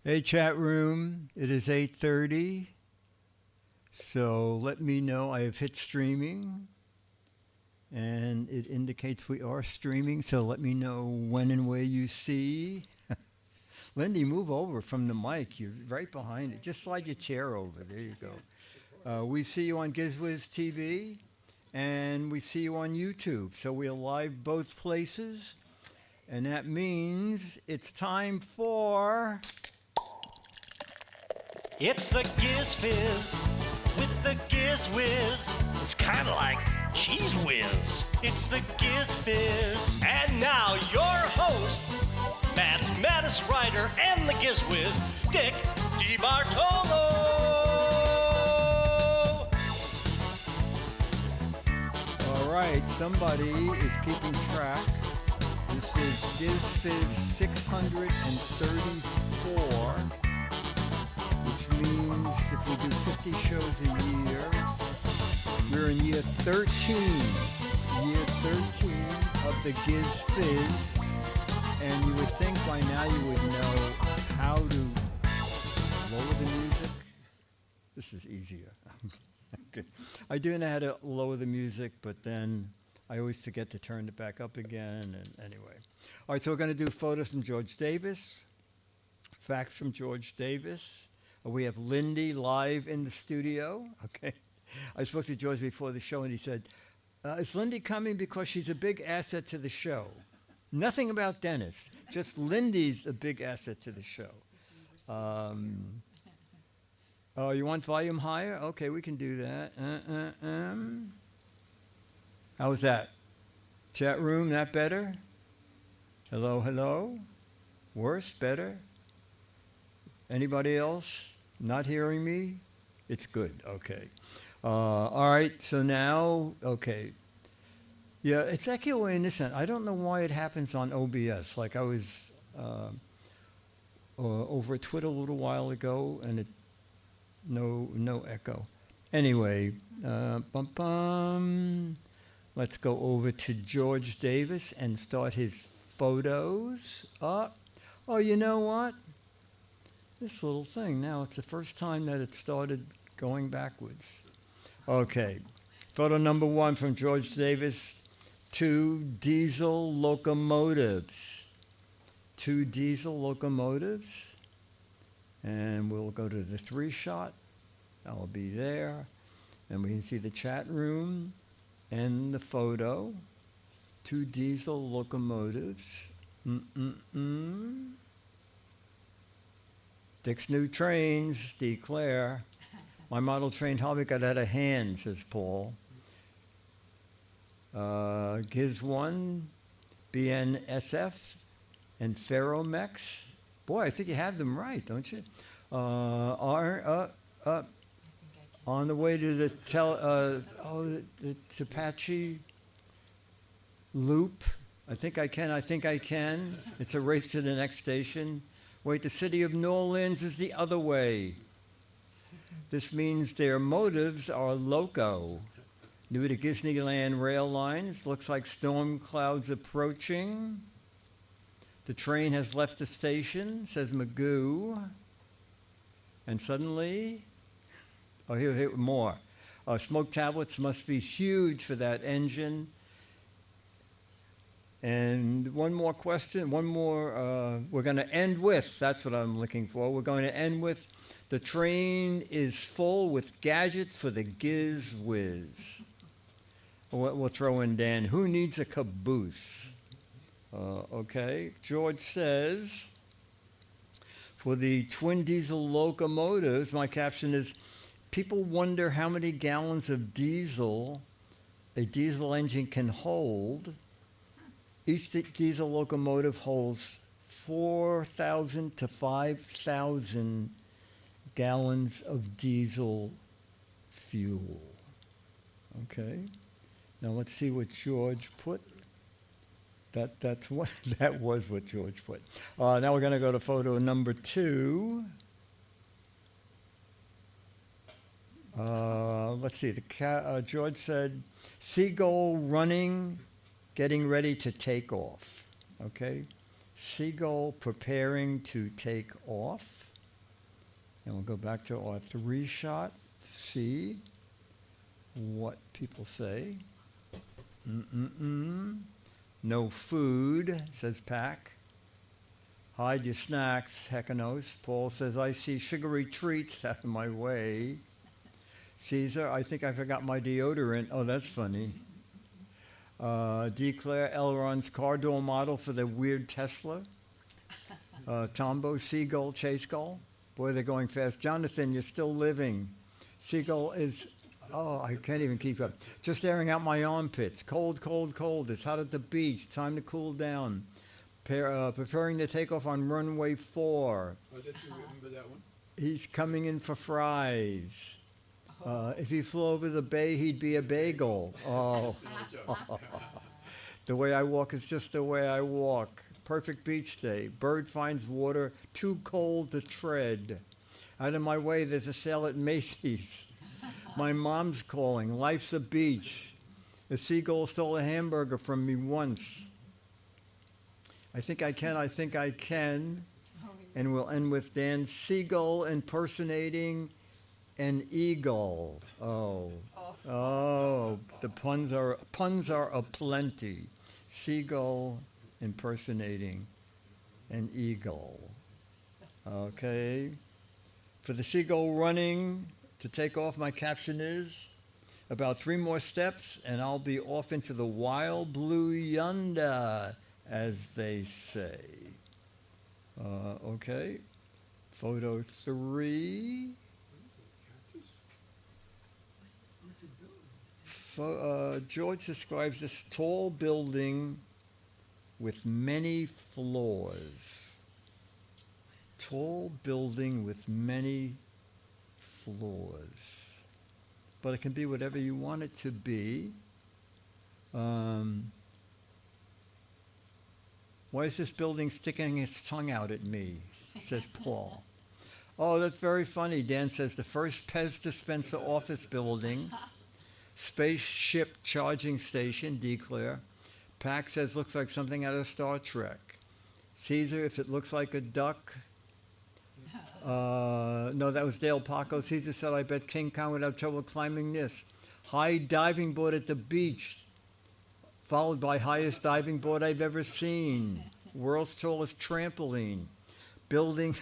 Hey, chat room. It is 8:30. So let me know. I have hit streaming and it indicates we are streaming. So let me know when and where you see. Lindy, move over from the mic. You're right behind it. Just slide your chair over. There you go. We see you on Giz Fiz TV and we see you on YouTube. So we are live both places. And that means it's time for... It's the Giz Fiz with the Giz Whiz. It's kind of like Cheese Whiz. It's the Giz Fiz. And now your host, Maths writer and the Giz Whiz, Dick DeBartolo. All right, somebody is keeping track. This is Giz Fiz 634. Means if we do 50 shows a year, we're in year 13 of the Giz Fiz, and you would think by now you would know how to lower the music. This is easier. Okay. I do know how to lower the music, but then I always forget to turn it back up again, and anyway. All right, so we're going to do photos from George Davis, facts from George Davis. We have Lindy live in the studio. Okay. I spoke to George before the show and he said, is Lindy coming because she's a big asset to the show? Nothing about Dennis. Just Lindy's a big asset to the show. Oh, you want volume higher? Okay, we can do that. How was that? Chat room, that better? Hello, hello? Worse, better? Anybody else not hearing me? It's good. Okay. All right. So now, okay. Yeah, it's actually innocent. I don't know why it happens on OBS. Like I was over Twitter a little while ago, and it no echo. Anyway, let's go over to George Davis and start his photos. Oh, you know what? This little thing, now it's the first time that it started going backwards. Okay, photo number 1 from George Davis, 2 diesel locomotives. 2 diesel locomotives. And we'll go to the 3 shot. I'll be there. And we can see the chat room and the photo. 2 diesel locomotives. Dick's new trains declare. My model train hardly got out of hand, says Paul. Giz 1, BNSF, and Ferromex. Boy, I think you have them right, don't you? Are on the way to the Apache Loop. I think I can. It's a race to the next station. Wait, the city of New Orleans is the other way. This means their motives are loco. New to Disneyland rail lines. Looks like storm clouds approaching. The train has left the station, says Magoo. And suddenly, here more. Smoke tablets must be huge for that engine. And one more question, we're going to end with, that's what I'm looking for. We're going to end with, the train is full with gadgets for the Giz Whiz. We'll throw in Dan, who needs a caboose? Okay, George says, for the twin diesel locomotives, my caption is, people wonder how many gallons of diesel a diesel engine can hold. Each diesel locomotive holds 4,000 to 5,000 gallons of diesel fuel. Okay. Now let's see what George put. That was what George put. Now we're going to go to photo number 2. Let's see. George said, seagull running, getting ready to take off. Okay? Seagull preparing to take off. And we'll go back to our 3 shot to see what people say. No food, says Pack. Hide your snacks, heckanos. Paul says, I see sugary treats out of my way. Caesar, I think I forgot my deodorant. Oh, that's funny. Declare Elron's car door model for the weird Tesla. Tombo, Seagull, Chase Gull. Boy, they're going fast. Jonathan, you're still living. Seagull is, oh, I can't even keep up. Just airing out my armpits. Cold, cold, cold. It's hot at the beach. Time to cool down. Preparing to take off on runway 4. Oh, did you remember that one? He's coming in for fries. If he flew over the bay, he'd be a bagel. Oh. The way I walk is just the way I walk. Perfect beach day. Bird finds water too cold to tread. Out of my way, there's a sale at Macy's. My mom's calling. Life's a beach. A seagull stole a hamburger from me once. I think I can. And we'll end with Dan Seagull impersonating an eagle. Oh, the puns are aplenty. Seagull impersonating an eagle. Okay. For the seagull running to take off, my caption is about 3 more steps and I'll be off into the wild blue yonder, as they say. Okay. Photo 3. George describes this tall building with many floors. Tall building with many floors. But it can be whatever you want it to be. Why is this building sticking its tongue out at me? Says Paul. Oh, that's very funny. Dan says the first Pez dispenser office building. Spaceship charging station, Declare. Pack says looks like something out of Star Trek. Caesar, if it looks like a duck. No, that was Dale Paco. Caesar said, I bet King Kong would have trouble climbing this. High diving board at the beach, followed by highest diving board I've ever seen. World's tallest trampoline. Building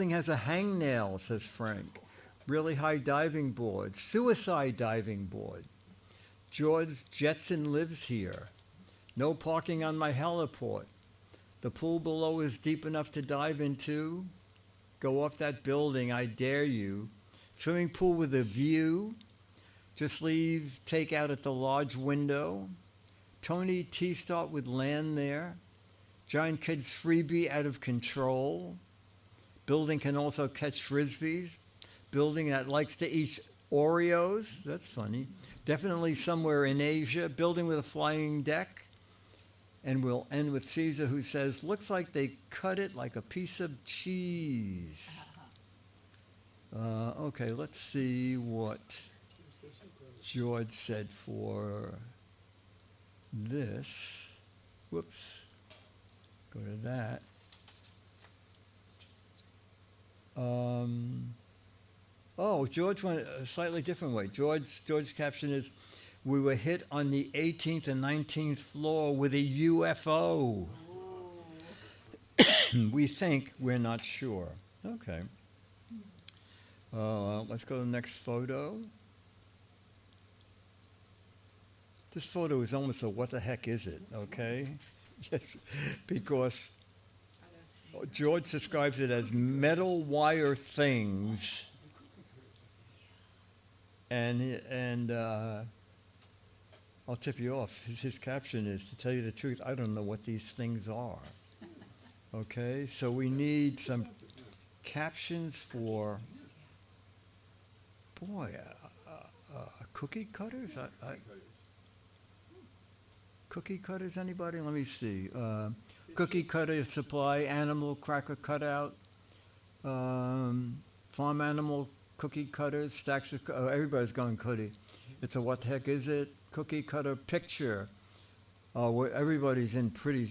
has a hangnail, says Frank. Really high diving board. Suicide diving board. George Jetson lives here. No parking on my heliport. The pool below is deep enough to dive into. Go off that building, I dare you. Swimming pool with a view. Just leave takeout at the lodge window. Tony T-start with land there. Giant kids freebie out of control. Building can also catch frisbees. Building that likes to eat Oreos. That's funny. Definitely somewhere in Asia. Building with a flying deck. And we'll end with Caesar, who says, looks like they cut it like a piece of cheese. Okay, let's see what George said for this. Whoops. Go to that. George went a slightly different way. George's caption is, we were hit on the 18th and 19th floor with a UFO. We think, we're not sure. Okay. Let's go to the next photo. This photo is almost a what the heck is it, okay? Yes, because George describes it as metal wire things. And I'll tip you off. His caption is, to tell you the truth, I don't know what these things are. Okay, so we need some captions for, cookie cutters? Cookie cutters, anybody? Let me see. Cookie cutter supply, animal cracker cutout, farm animal cookie cutters, stacks of, everybody's going cookie. It's a what the heck is it? Cookie cutter picture. Where everybody's in pretty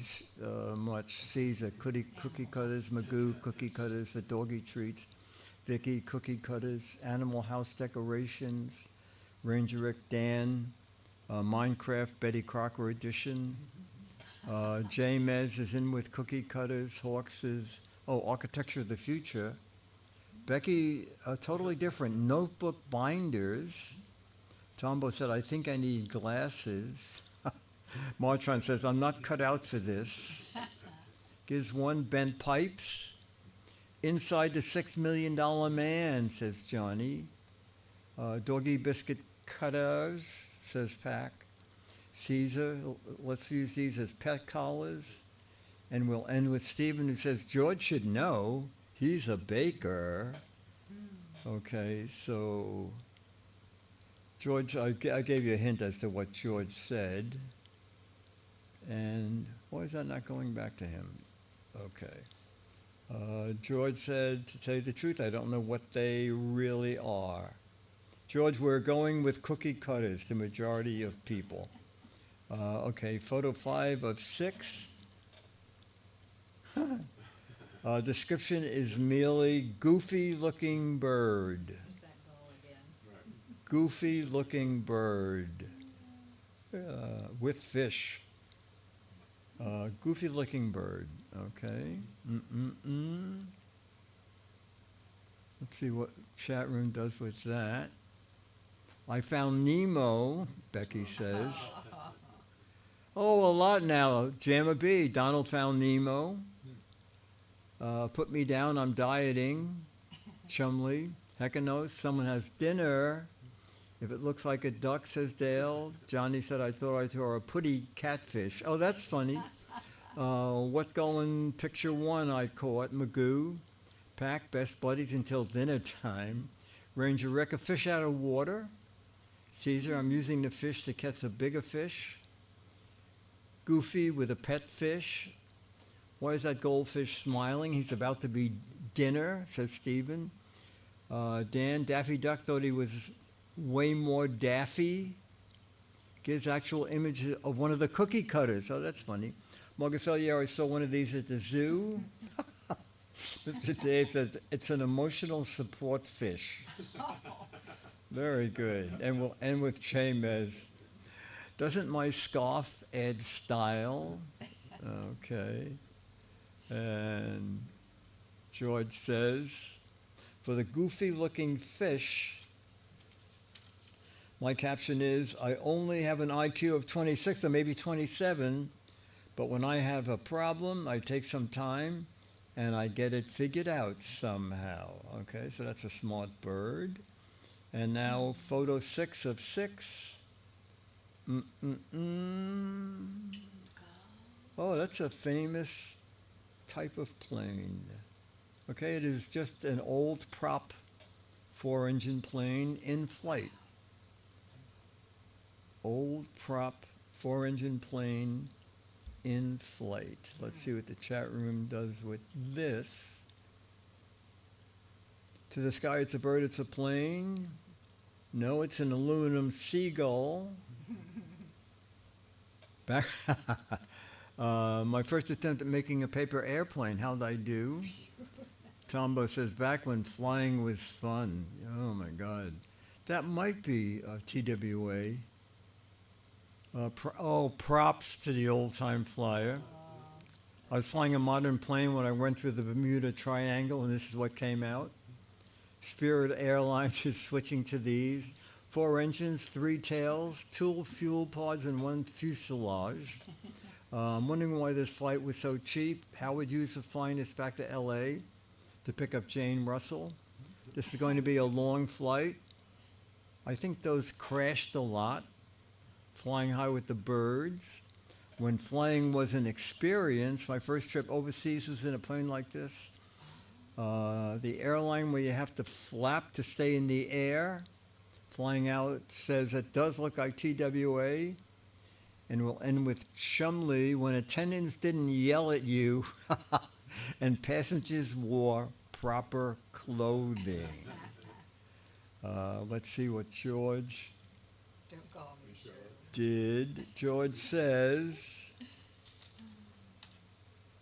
much sees a cookie cutters, Magoo, cookie cutters for doggy treats. Vicky, Cookie Cutters, Animal House Decorations, Ranger Rick, Dan, Minecraft, Betty Crocker Edition. Jay Mez is in with Cookie Cutters. Hawks is, Architecture of the Future. Becky, totally different. Notebook binders. Tombo said, I think I need glasses. Martron says, I'm not cut out for this. Giz one, bent pipes. Inside the $6 Million Man, says Johnny. Doggy biscuit cutters, says Pack. Caesar, let's use these as pet collars. And we'll end with Stephen, who says, George should know. He's a baker. Okay, so George, I gave you a hint as to what George said. And why is that not going back to him? Okay. George said, to tell you the truth, I don't know what they really are. George, we're going with cookie cutters, the majority of people. Okay, photo 5 of 6. Description is merely goofy-looking bird. There's that goal again. Goofy-looking bird with fish. Goofy-looking bird. Okay. Let's see what chat room does with that. I found Nemo, Becky says. Oh, a lot now. Jamma B. Donald found Nemo. Put me down, I'm dieting. Chumley. Hecka knows someone has dinner. If it looks like a duck, says Dale. Johnny said, I thought I saw a putty catfish. Oh, that's funny. What going picture 1 I caught. Magoo. Pack, best buddies until dinner time. Ranger Rick, a fish out of water. Caesar, I'm using the fish to catch a bigger fish. Goofy with a pet fish. Why is that goldfish smiling? He's about to be dinner, says Stephen. Dan, Daffy Duck thought he was way more daffy. Gives actual image of one of the cookie cutters. Oh, that's funny. Marcus Elier, I saw one of these at the zoo. Mr. Dave said, it's an emotional support fish. Very good. And we'll end with Chamez. Doesn't my scarf add style? Okay. And George says, for the goofy-looking fish, my caption is, I only have an IQ of 26 or maybe 27, but when I have a problem, I take some time and I get it figured out somehow. Okay, so that's a smart bird. And now photo 6 of 6. Oh, that's a famous type of plane. Okay, it is just an old prop 4-engine plane in flight. Old prop 4-engine plane in flight. Let's see what the chat room does with this. To the sky, it's a bird, it's a plane. No, it's an aluminum seagull. Back my first attempt at making a paper airplane, how'd I do? Tombo says, back when flying was fun. Oh my God. That might be TWA. Props to the old-time flyer. I was flying a modern plane when I went through the Bermuda Triangle, and this is what came out. Spirit Airlines is switching to these. 4 engines, 3 tails, 2 fuel pods, and 1 fuselage. I'm wondering why this flight was so cheap. Howard Hughes was flying this back to LA to pick up Jane Russell. This is going to be a long flight. I think those crashed a lot, flying high with the birds. When flying was an experience, my first trip overseas was in a plane like this. The airline where you have to flap to stay in the air. Flying out says it does look like TWA. And we'll end with Chumley, when attendants didn't yell at you and passengers wore proper clothing. Let's see what George Don't call me sure. did. George says,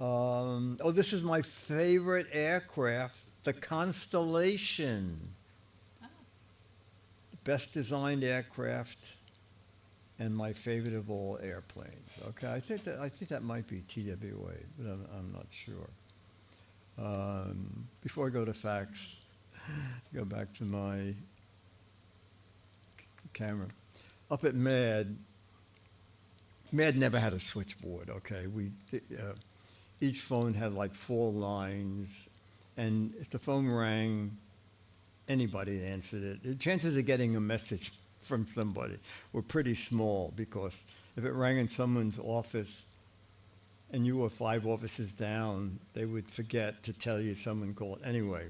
this is my favorite aircraft. the Constellation. Best designed aircraft and my favorite of all airplanes. Okay, I think that might be TWA, but I'm not sure. Before I go to facts, go back to my camera. Up at Mad never had a switchboard. Okay, each phone had like 4 lines, and if the phone rang, anybody answered it. The chances of getting a message from somebody were pretty small, because if it rang in someone's office and you were 5 offices down, they would forget to tell you someone called. Anyway,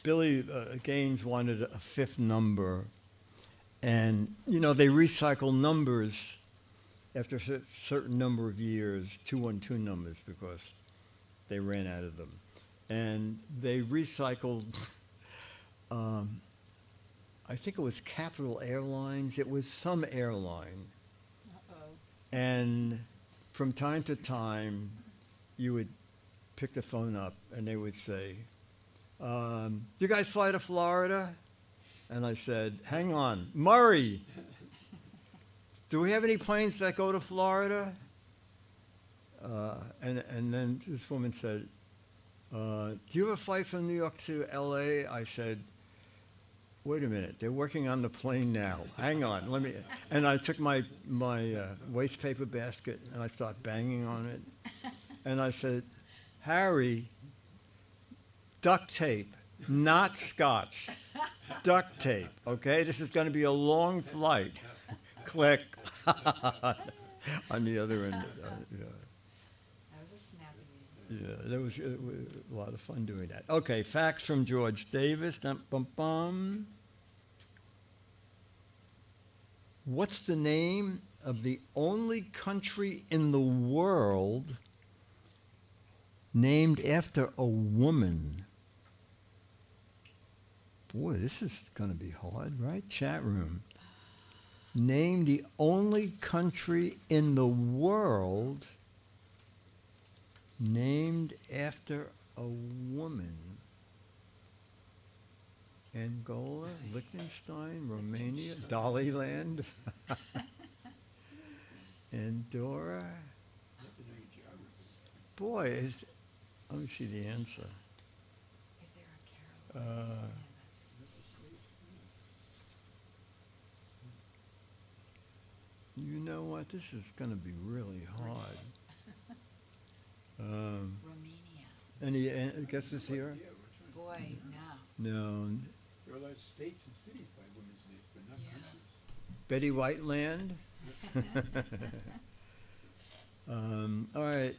Billy Gaines wanted a 5th number, and they recycle numbers after a certain number of years, 212 numbers, because they ran out of them. And they recycled, I think it was Capital Airlines. It was some airline. Uh-oh. And from time to time, you would pick the phone up and they would say, do you guys fly to Florida? And I said, hang on, Murray, do we have any planes that go to Florida? And then this woman said, do you have a flight from New York to LA? I said, wait a minute, they're working on the plane now. Hang on, let me. And I took my waste paper basket and I started banging on it. And I said, Harry, duct tape, not scotch. Duct tape, okay? This is going to be a long flight. Click. On the other end. Yeah. That was a snappy. Yeah, that was a lot of fun doing that. Okay, facts from George Davis. Bum, bum. What's the name of the only country in the world named after a woman? Boy, this is going to be hard, right? Chat room. Name the only country in the world named after a woman. Angola, Liechtenstein, Romania, Daliland, Andorra. Boy, let me see the answer. Is there a Carol? Man, that's a state. You know what? This is going to be really hard. Romania. Any guesses here? Boy, no. No. There are a lot of states and cities by women's names, but not countries. Betty Whiteland. All right.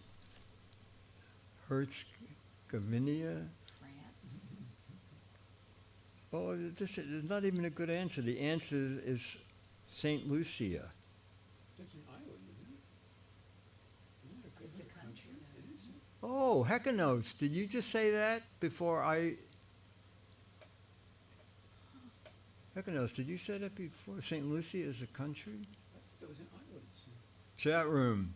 Herzegovina. France. Oh, this is not even a good answer. The answer is St. Lucia. That's an island, isn't it? It's a country. It is. Oh, heckanos. Did you just say that before I... Heckanos, did you say that before? St. Lucia is a country? I thought that was an island. Chat room.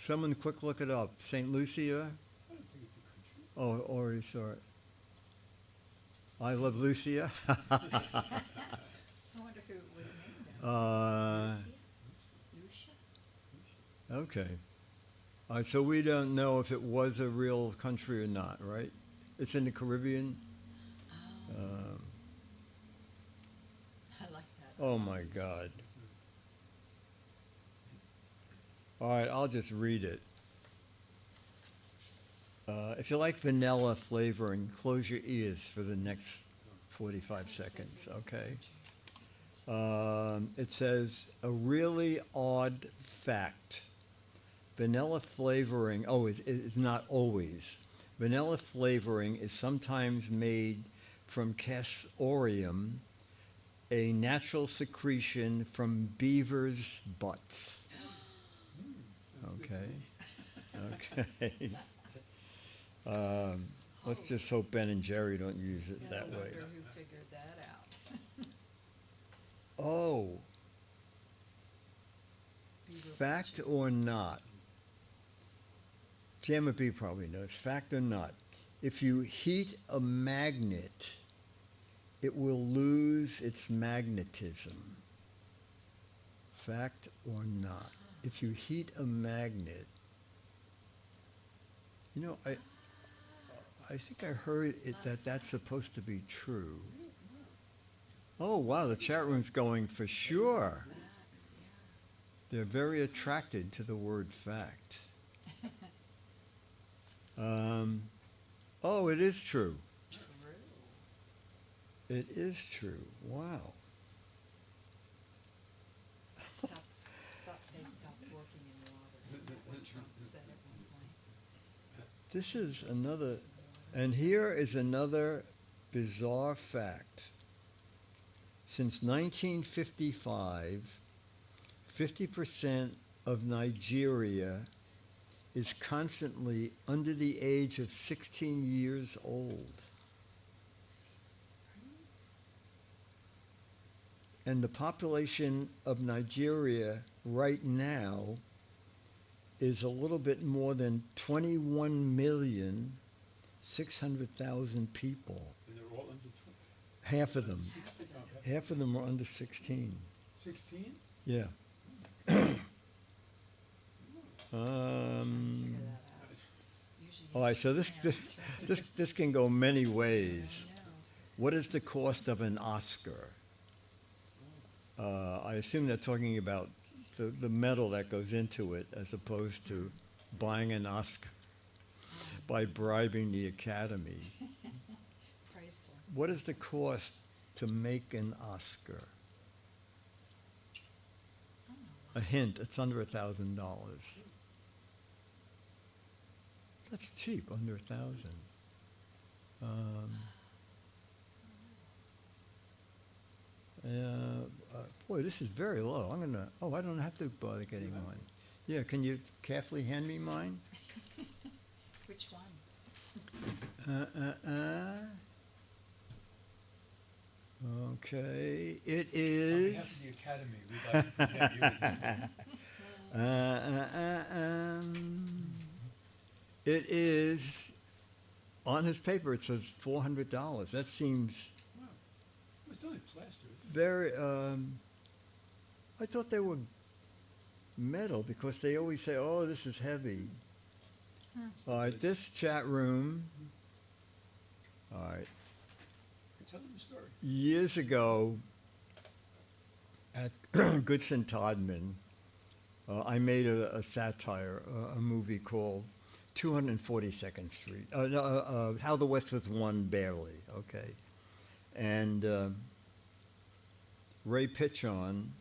Someone quick look it up. St. Lucia? I don't think it's a country. Oh, already saw it. I love Lucia. I wonder who it was named after. Lucia? Okay. All right, so we don't know if it was a real country or not, right? It's in the Caribbean. Oh, I like that. Oh my God. All right, I'll just read it. If you like vanilla flavoring, close your ears for the next 45 seconds, okay? It says, a really odd fact. Vanilla flavoring, it's not always. Vanilla flavoring is sometimes made from castoreum, a natural secretion from beavers' butts. Okay. Okay. Let's just hope Ben and Jerry don't use it that way. I wonder who figured that out. Oh, Beaver fact butches. or not? Jammer B probably knows. Fact or not? If you heat a magnet, it will lose its magnetism. Fact or not? If you heat a magnet, you know, I think I heard that that's supposed to be true. Oh wow, the chat room's going for sure. They're very attracted to the word fact. Oh, it is true. It is true. Wow. They stopped working in water. Is that what Trump said at one point? This is another, and here is another bizarre fact. Since 1955, 50% of Nigeria is constantly under the age of 16 years old. And the population of Nigeria right now is a little bit more than 21,600,000 people. And they're all under 20. Half of them. 16. Half of them are under 16. 16? Yeah. All right, so this can go many ways. What is the cost of an Oscar? I assume they're talking about the metal that goes into it as opposed to buying an Oscar by bribing the Academy. Priceless. What is the cost to make an Oscar? A hint, it's under $1,000. That's cheap, under 1,000. Boy, this is very low. I don't have to bother getting one. Yeah, can you carefully hand me mine? Which one? Okay, it On is. behalf of the Academy, we'd like to present you. It is, on his paper, it says $400. That seems Wow. It's only plaster. very, I thought they were metal because they always say, oh, this is heavy. All right, this chat room, all right, Tell them the story. years ago at Goodson Todman, I made a satire, a movie called 242nd Street, How the West Was Won Barely, okay? And Ray Pitchon,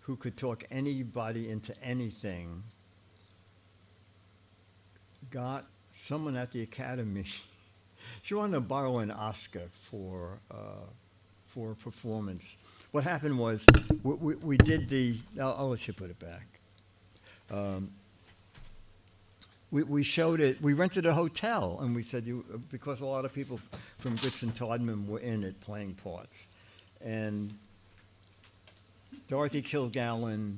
who could talk anybody into anything, got someone at the Academy. She wanted to borrow an Oscar for a performance. What happened was we did the. I'll let you put it back. We showed it. We rented a hotel, and we said because a lot of people from Goodson Todman were in it playing parts, and Dorothy Kilgallen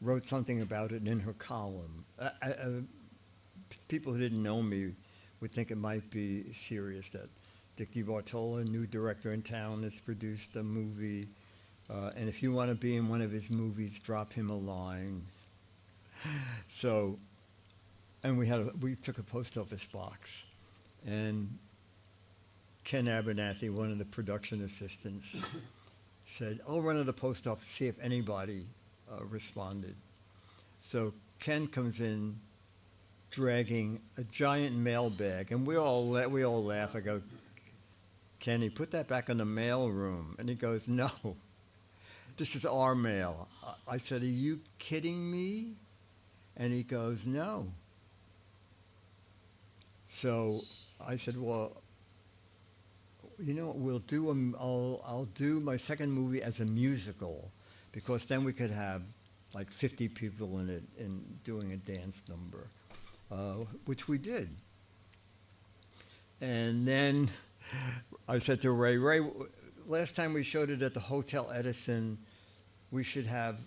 wrote something about it in her column. People who didn't know me would think it might be serious that Dick DeBartolo, new director in town, has produced a movie, and if you want to be in one of his movies, drop him a line. So, and we took a post office box, and Ken Abernathy, one of the production assistants, said, I'll run to the post office, see if anybody responded. So Ken comes in dragging a giant mailbag, and we all laugh. I go, Kenny, put that back in the mail room. And he goes, no, this is our mail. I said, are you kidding me? And he goes, no. So I said, well, you know what we'll do? I'll do my second movie as a musical, because then we could have like 50 people in it and doing a dance number, which we did. And then I said to Ray, last time we showed it at the Hotel Edison, we should have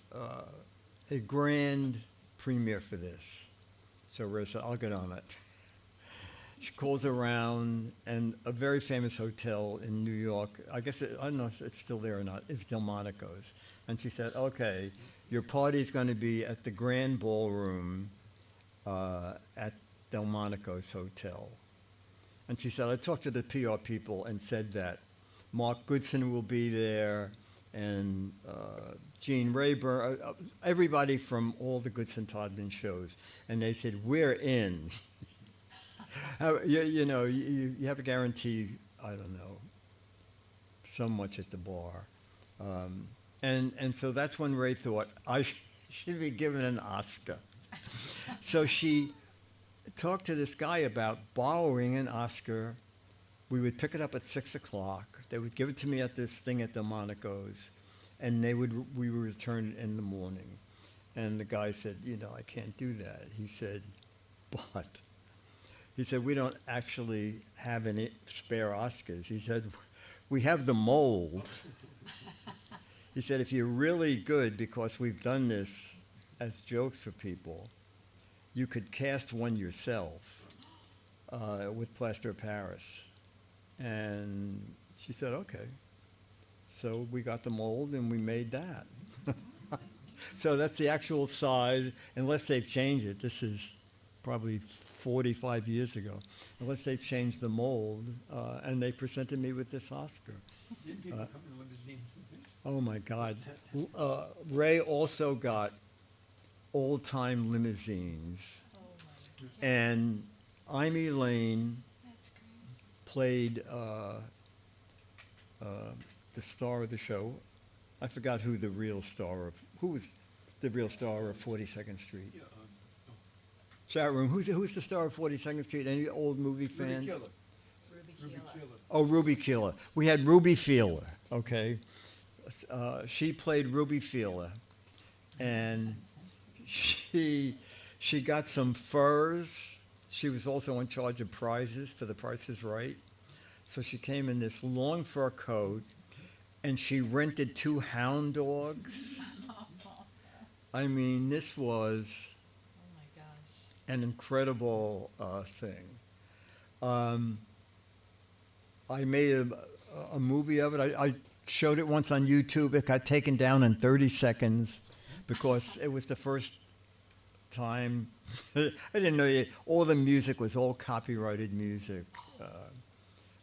a grand premiere for this. So Ray said, I'll get on it. she calls around, and a very famous hotel in New York, I guess, I don't know if it's still there or not, it's Delmonico's. And she said, okay, your party's going to be at the Grand Ballroom at Delmonico's Hotel. And she said, I talked to the PR people and said that Mark Goodson will be there, and Gene Rayburn, everybody from all the Goodson Todman shows. And they said, we're in. You know, you have a guarantee, I don't know, so much at the bar. And so that's when Ray thought, I should be given an Oscar. So she talked to this guy about borrowing an Oscar. We would pick it up at 6 o'clock. They would give it to me at this thing at Delmonico's, and we would return it in the morning. And the guy said, you know, I can't do that. He said, we don't actually have any spare Oscars. He said, we have the mold. He said, if you're really good, because we've done this as jokes for people, you could cast one yourself with plaster of Paris. And she said, okay. So we got the mold and we made that. So that's the actual size, unless they've changed it. This is probably 45 years ago. Unless they've changed the mold, and they presented me with this Oscar. Didn't people come in limousines and things? Oh my God. Ray also got old-time limousines. Oh my. And I'm Elaine That's great. played the star of the show. I forgot who was the real star of 42nd Street. Yeah, Chat room, who's the star of 42nd Street? Any old movie Ruby fans? Killer. Ruby Ruby Keeler. Killer. Oh, Ruby Keeler. We had Ruby Feeler, okay? She played Ruby Feeler, and she got some furs. She was also in charge of prizes for The Price is Right. So she came in this long fur coat, and she rented 2 hound dogs. I mean, this was Oh my gosh. an incredible thing. I made a movie of it. I showed it once on YouTube. It got taken down in 30 seconds because it was the first time. I didn't know all the music was all copyrighted music.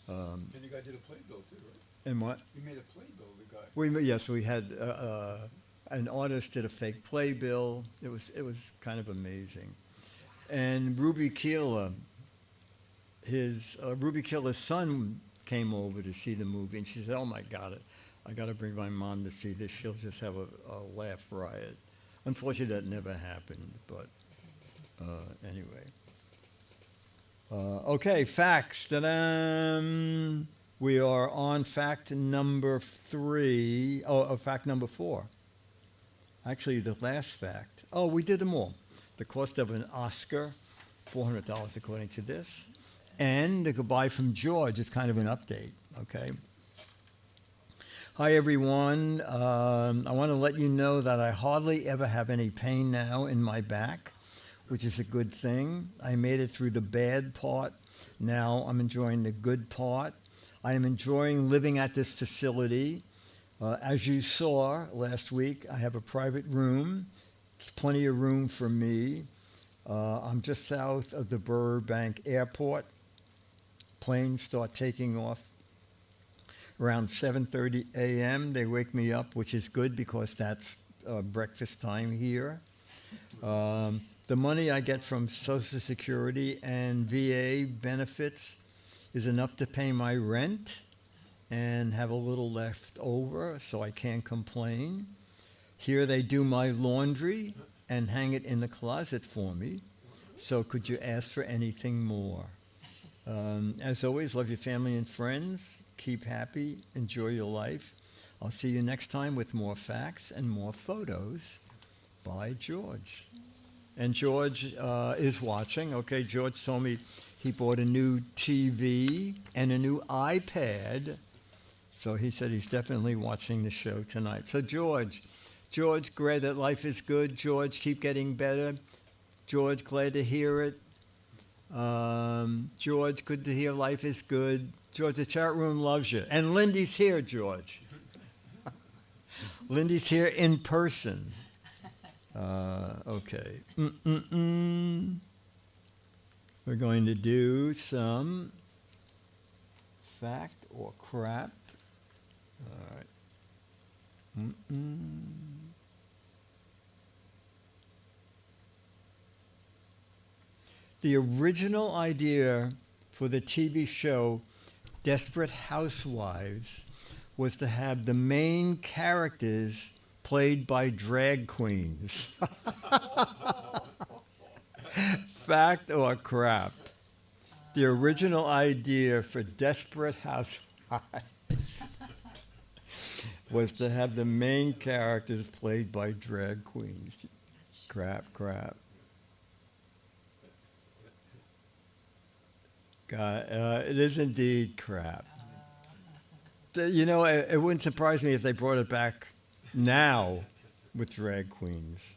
And the guy did a playbill too, right? And what? You made a playbill, the guy. Yes, we had an artist did a fake playbill. It was kind of amazing. And Ruby Keeler, Ruby Keeler's son came over to see the movie, and she said, "Oh my God, I got to bring my mom to see this. She'll just have a laugh riot." Unfortunately, that never happened, but anyway. Okay, facts. Ta-da! We are on fact number 3. Fact number 4. Actually, the last fact. Oh, we did them all. The cost of an Oscar, $400 according to this. And the goodbye from George is kind of an update, okay? Hi, everyone. I want to let you know that I hardly ever have any pain now in my back, which is a good thing. I made it through the bad part. Now I'm enjoying the good part. I am enjoying living at this facility. As you saw last week, I have a private room. There's plenty of room for me. I'm just south of the Burbank Airport. Planes start taking off around 7:30 a.m. They wake me up, which is good because that's breakfast time here. The money I get from Social Security and VA benefits is enough to pay my rent and have a little left over, so I can't complain. Here they do my laundry and hang it in the closet for me. So could you ask for anything more? As always, love your family and friends. Keep happy. Enjoy your life. I'll see you next time with more facts and more photos by George. And George is watching. Okay, George told me he bought a new TV and a new iPad. So he said he's definitely watching the show tonight. So George, glad that life is good. George, keep getting better. George, glad to hear it. George, good to hear. Life is good. George, the chat room loves you. And Lindy's here, George. Lindy's here in person. Okay. We're going to do some fact or crap. All right. The original idea for the TV show Desperate Housewives was to have the main characters played by drag queens. Fact or crap? The original idea for Desperate Housewives was to have the main characters played by drag queens. Crap. It is indeed crap. You know, it wouldn't surprise me if they brought it back now with drag queens.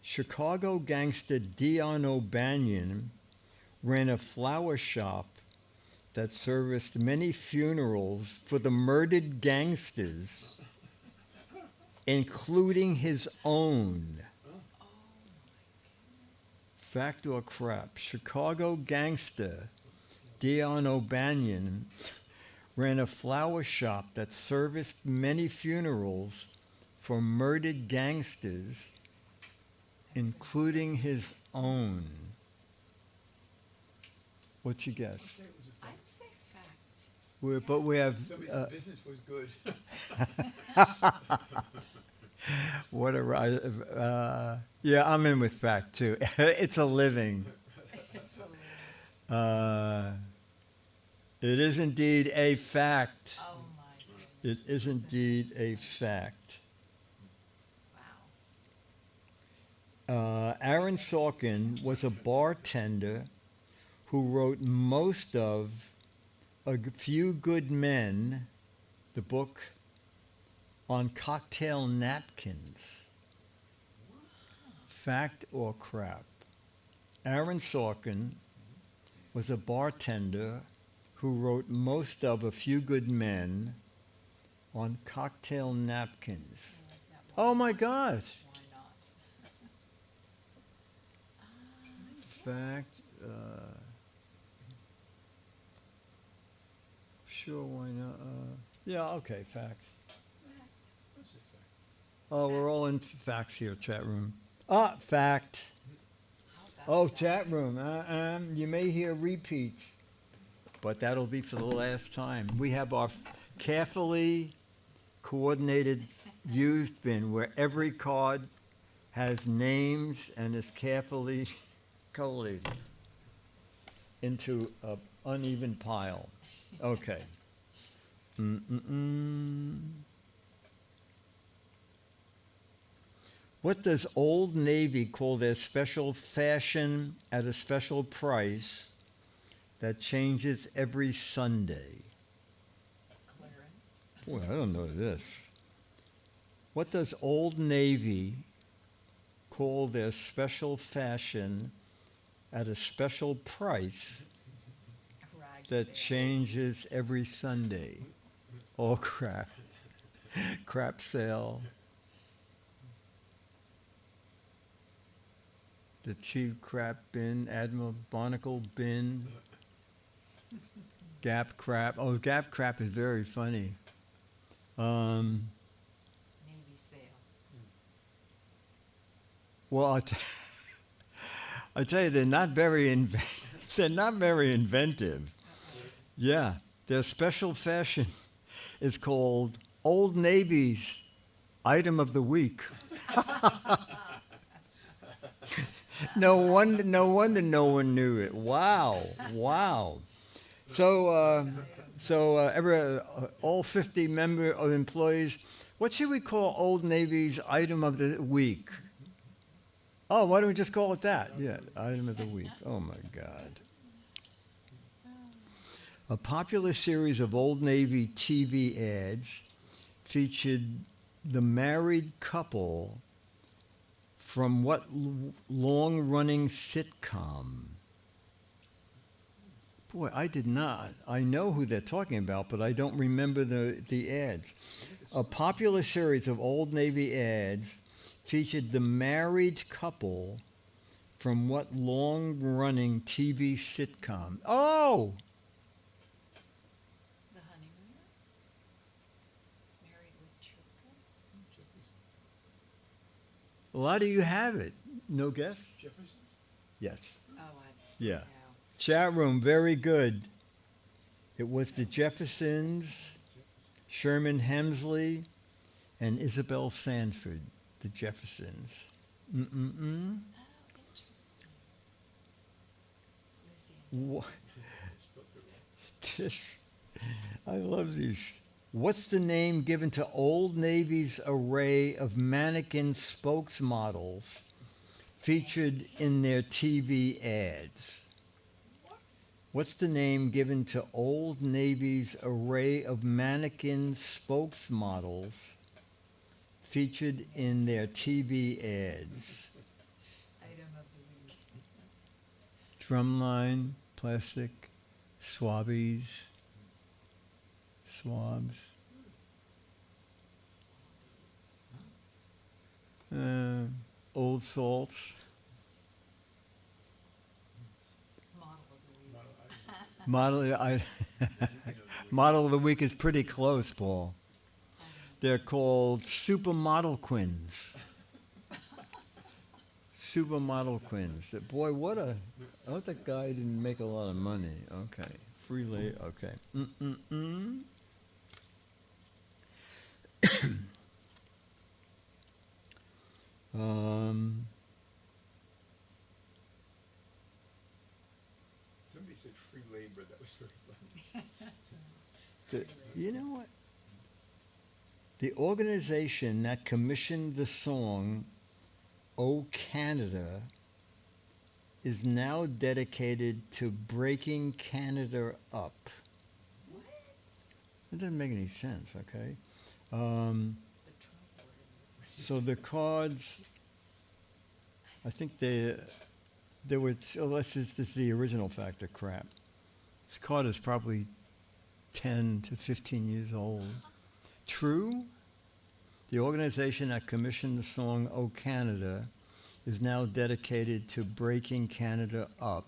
Chicago gangster Dion O'Banion ran a flower shop that serviced many funerals for the murdered gangsters, including his own. Fact or crap? Chicago gangster Dion O'Banion ran a flower shop that serviced many funerals for murdered gangsters, including his own. What's your guess? I'd say fact. But we have. Somebody's business was good. What a ride. Yeah, I'm in with fact too. It's a living. It's a little. It is indeed a fact. Oh my goodness. It is indeed a fact. Wow. Aaron Sorkin was a bartender who wrote most of A Few Good Men, the book, on cocktail napkins. Fact or crap? Aaron Sorkin was a bartender who wrote most of A Few Good Men on cocktail napkins. I like that one. Oh my God. Why not? Fact. Sure, why not? Yeah, okay, facts. Fact. That's a fact. Oh, we're all in facts here, chat room. Fact. How about Oh, that? chat room. You may hear repeats, but that'll be for the last time. We have our carefully coordinated used bin where every card has names and is carefully collated into an uneven pile. Okay. What does Old Navy call their special fashion at a special price that changes every Sunday? Clearance. Boy, I don't know this. What does Old Navy call their special fashion at a special price Rag that sale. changes every Sunday? Oh, crap. Crap sale. The Chief Crap Bin, Admiral Barnacle Bin, Gap Crap. Oh, Gap Crap is very funny. Navy sale. Well, I tell you, they're not very they're not very inventive. Yeah, their special fashion is called Old Navy's Item of the Week. No wonder no one knew it. Wow. So, all 50 member of employees, what should we call Old Navy's Item of the Week? Oh, why don't we just call it that? Yeah, Item of the Week. Oh my God. A popular series of Old Navy TV ads featured the married couple From what long-running sitcom? Boy, I did not. I know who they're talking about, but I don't remember the ads. A popular series of Old Navy ads featured the married couple from what long-running TV sitcom? Oh! The Honeymooners? Married with Children? Well, how do you have it? No guess? Jefferson? Yes. Oh, I Yeah. know. Chat room, very good. It was the Jeffersons, Sherman Hemsley, and Isabel Sanford, the Jeffersons. Mm-mm-mm. Oh, interesting. Lucy and What? Spelled it wrong. This, I love these. What's the name given to Old Navy's array of mannequin spokesmodels featured in their TV ads? What's the name given to Old Navy's array of mannequin spokesmodels featured in their TV ads? Item of the week. Drumline, plastic, swabbies, swabs, old salts. Model of the week. Model, model of the week is pretty close, Paul. They're called supermodel quins. Supermodel quins. Boy, what a... Oh, that guy didn't make a lot of money. Okay. Free lay. Okay. Mm-mm-mm. Somebody said free labor. That was very funny. You know what? The organization that commissioned the song "O Canada" is now dedicated to breaking Canada up. What? That doesn't make any sense, okay? The Trump word. So the cards, I think there were, unless this is the original fact of crap. This card is probably 10 to 15 years old. True? The organization that commissioned the song "O Canada" is now dedicated to breaking Canada up.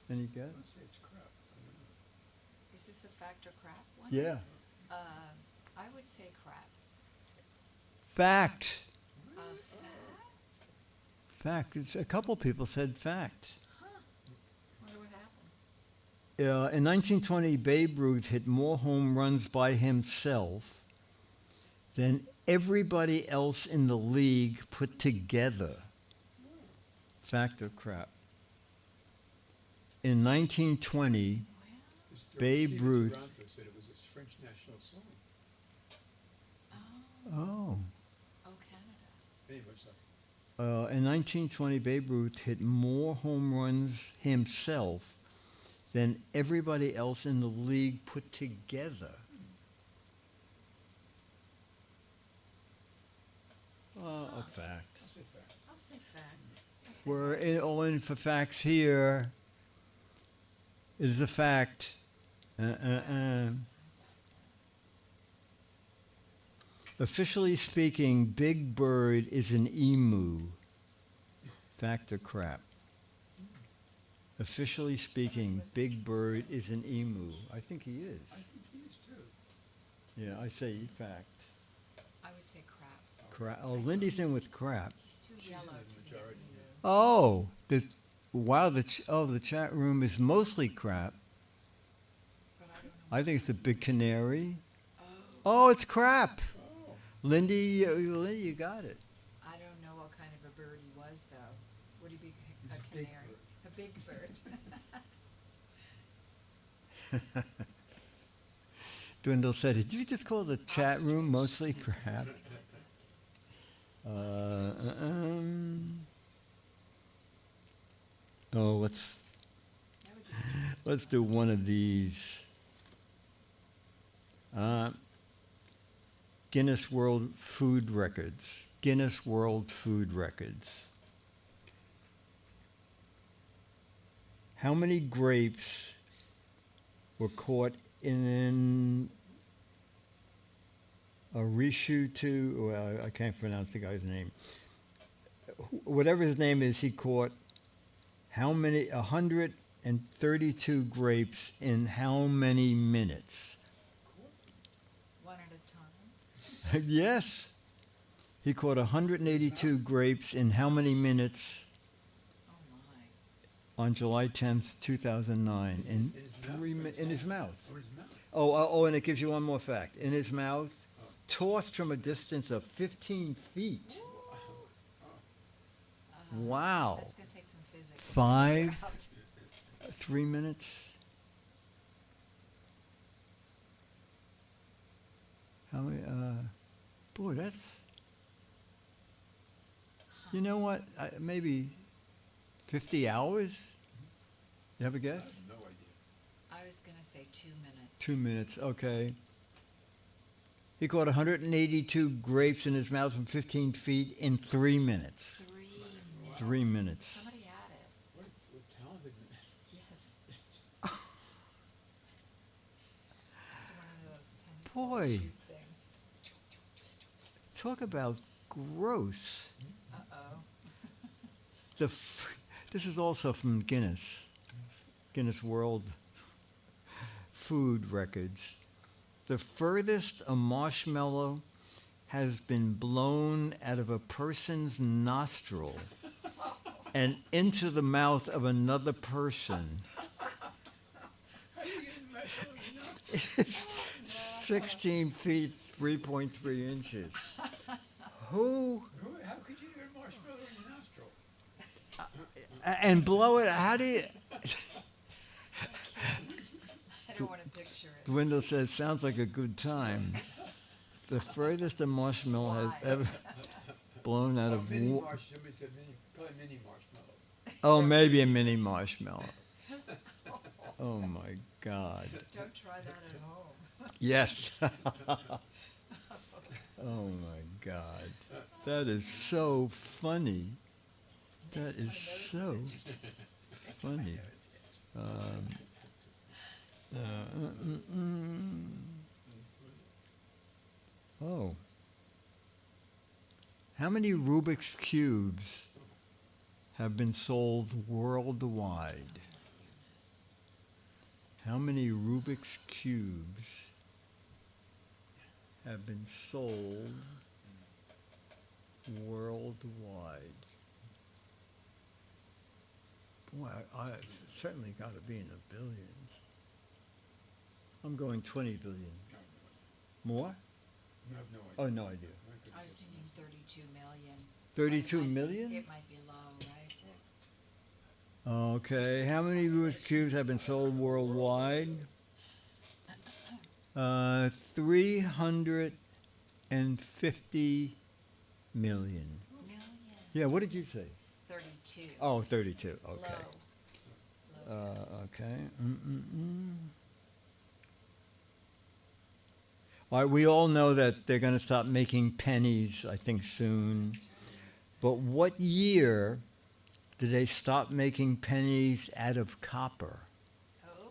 Any guess? I'd say it's crap. I don't know. Is this a fact or crap one? Yeah. I would say crap. Fact. A fact? Fact. It's, a couple people said fact. Huh. Wonder what happened. In 1920, Babe Ruth hit more home runs by himself than everybody else in the league put together. Fact or crap? In 1920, This Babe Stephen Ruth. Toronto said it was his French national song. Oh, Oh. oh, Canada. Anyway, sorry. In 1920, Babe Ruth hit more home runs himself than everybody else in the league put together. A fact. I'll say fact. I'll say fact. We're all in for facts here. It is a fact. Officially speaking, Big Bird is an emu. Fact or crap? Officially speaking, Big Bird is an emu. I think he is. I think he is too. Yeah, I say fact. I would say crap. Crap. Oh, Lindy's in with crap. He's too She's yellow in the to get majority, me yeah. the. Oh, wow. The chat room is mostly crap. But I don't know. I think it's a big canary. Oh, Oh, it's crap. Oh, Lindy, Lindy, you got it. I don't know what kind of a bird he was, though. Would he be a He's a big canary? bird. A big bird. Dwindle said, did you just call the chat room mostly crap? Oh, let's That would be interesting. let's do one of these. Guinness World Food Records. Guinness World Food Records. How many grapes were caught in a reshoot? Well, I can't pronounce the guy's name. Whatever his name is, he caught how many? 132 grapes in how many minutes? One at a time. Yes. He caught 182 grapes in how many minutes Oh my. on July 10th, 2009? In in his mouth. Or his mouth. Oh, and it gives you one more fact. In his mouth, tossed from a distance of 15 feet. Wow. That's gonna take some physics. to 5, figure out. 3 minutes. How many? Boy, that's. You know what? Maybe 50 hours. You have a I guess? have no idea. I was gonna say 2 minutes. 2 minutes. Okay. He caught 182 grapes in his mouth from 15 feet in 3 minutes. 3 minutes. 3 minutes. Somebody had it. What talented man. Yes. It's one of those 10 Boy. shoot things. Talk about gross. Uh-oh. This is also from Guinness World Food Records. The furthest a marshmallow has been blown out of a person's nostril and into the mouth of another person. How do you get in my It's 16 feet, 3.3 inches. Who? How could you get a marshmallow in your nostril? And blow it? How do you? I don't want to picture it. Dwindle says, sounds like a good time. The furthest a marshmallow has Why? ever blown out Oh, of mini wa- somebody said probably mini marshmallows. Oh, maybe a mini marshmallow. Oh my God. Don't try that at home. Yes. Oh my God. That is so funny. That is so funny. Oh. How many Rubik's Cubes have been sold worldwide? How many Rubik's Cubes have been sold worldwide? Boy, I certainly got to be in the billions. I'm going 20 billion. More? I have no idea. Oh, no idea. I was thinking 32 million. 32 It might- million? It might be low, right? Okay, how many Rubik's Cubes have been sold worldwide? 350 million. Million. Yeah, what did you say? 32. Oh, 32, okay. Low. Low guess. Okay. All right, we all know that they're going to stop making pennies, I think, soon. But what year did they stop making pennies out of copper? Oh.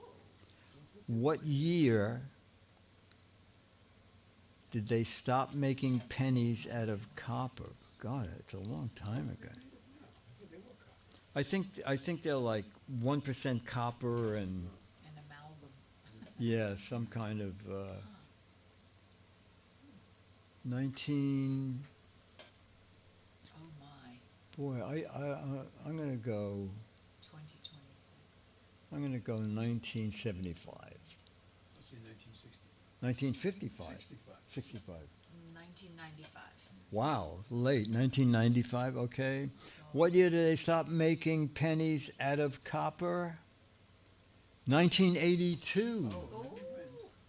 What year did they stop making pennies out of copper? God, it's a long time ago. I think they're like 1% copper and An amalgam. yeah, some kind of 19. Oh my. Boy, I'm gonna go. 2026. I'm gonna go 1975. Let's say 1965. 1955. 65. 1995. Wow, late 1995. Okay. What year did they stop making pennies out of copper? 1982. Oh.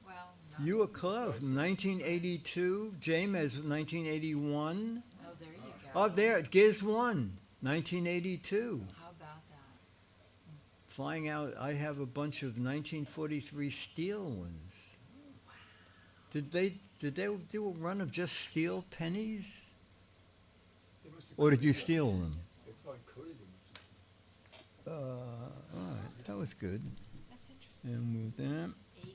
Well, not. You were close. 1982. James, 1981. Oh, there you go. Oh, there, Giz won. 1982. How about that? Flying out, I have a bunch of 1943 steel ones. Did they do a run of just steel pennies? They must have Or did coated you them. steal them? They probably coated them or something. All right, that was good. That's interesting. And with that, 82.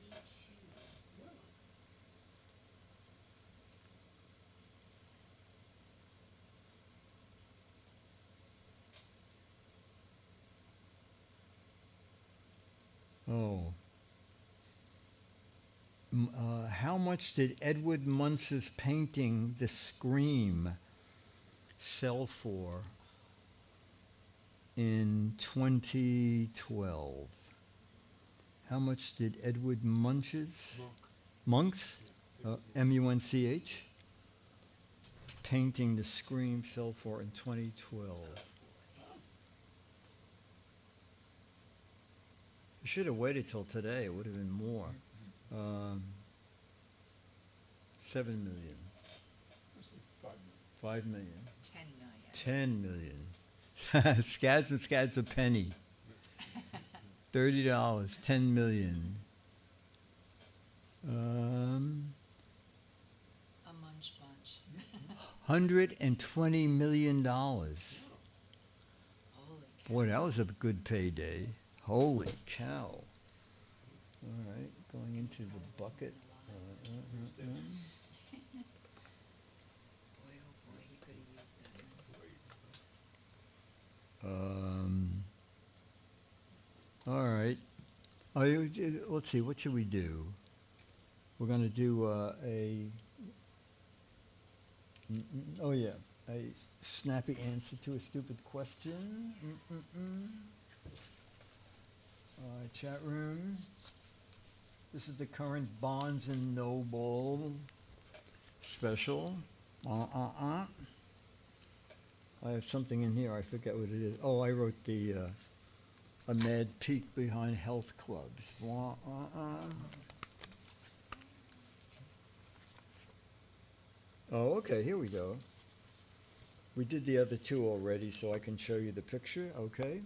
oh. How much did Edward Muntz's painting, The Scream, sell for in 2012? How much did Edward Munch's? Monk's? M-U-N-C-H? Painting The Scream sell for in 2012. You should have waited till today. It would have been more. 7 million. Must have 5 million. 5 million. 10 million. 10 million. Scads and scads a penny. $30. 10 million. A munch bunch. $120 million. Holy cow. Boy, that was a good payday. Holy cow. All right, going into the bucket. Boy, oh boy, he could have used that. All right. Let's see, what should we do? We're going to do a snappy answer to a stupid question. Chat room. This is the current Barnes and Noble special. I have something in here. I forget what it is. Oh, I wrote the a mad peek behind health clubs. Oh, okay. Here we go. We did the other two already, so I can show you the picture. Okay.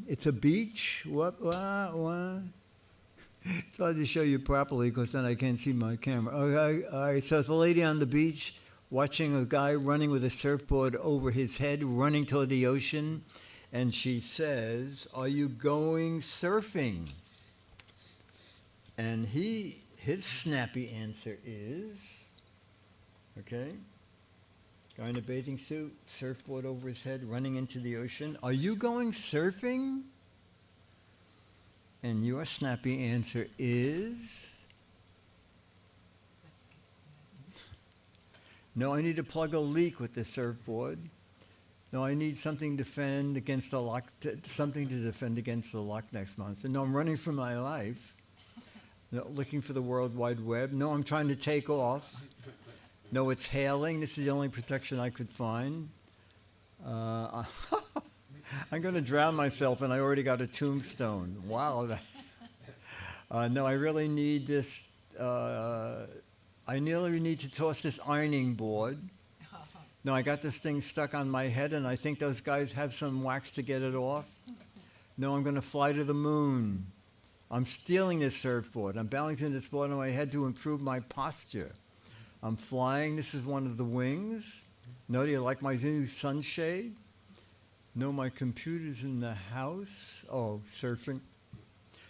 It's a beach. What? It's hard to show you properly because then I can't see my camera. Okay, all right. So it's a lady on the beach watching a guy running with a surfboard over his head, running toward the ocean, and she says, "Are you going surfing?" And his snappy answer is, okay. Guy in a bathing suit, surfboard over his head, running into the ocean. "Are you going surfing?" And your snappy answer is, Let's get snappy. "No, I need to plug a leak with the surfboard. No, I need something to defend against the something to defend against the Loch Ness monster. No, I'm running for my life. No, looking for the World Wide Web. No, I'm trying to take off. No, it's hailing. This is the only protection I could find. I'm going to drown myself, and I already got a tombstone. Wow. No, I really need this. I nearly need to toss this ironing board. No, I got this thing stuck on my head, and I think those guys have some wax to get it off. No, I'm going to fly to the moon. I'm stealing this surfboard. I'm balancing this board on my head to improve my posture. I'm flying. This is one of the wings. No, do you like my new sunshade? No, my computer's in the house. Oh, surfing.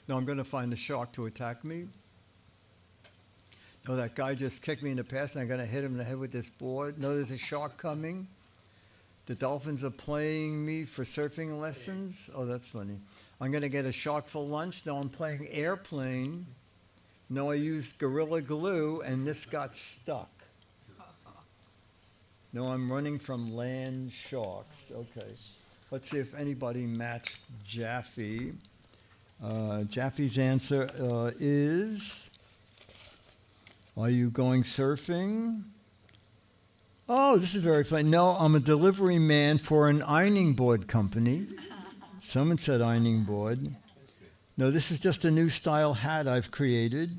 No, I'm going to find a shark to attack me. No, that guy just kicked me in the past, and I'm going to hit him in the head with this board. No, there's a shark coming. The dolphins are playing me for surfing lessons. Oh, that's funny. I'm going to get a shark for lunch. No, I'm playing airplane. No, I used Gorilla Glue, and this got stuck. No, I'm running from land sharks. Okay. Let's see if anybody matched Jaffe. Jaffe's answer is, "Are you going surfing?" Oh, this is very funny. No, I'm a delivery man for an ironing board company. Someone said ironing board. No, this is just a new style hat I've created.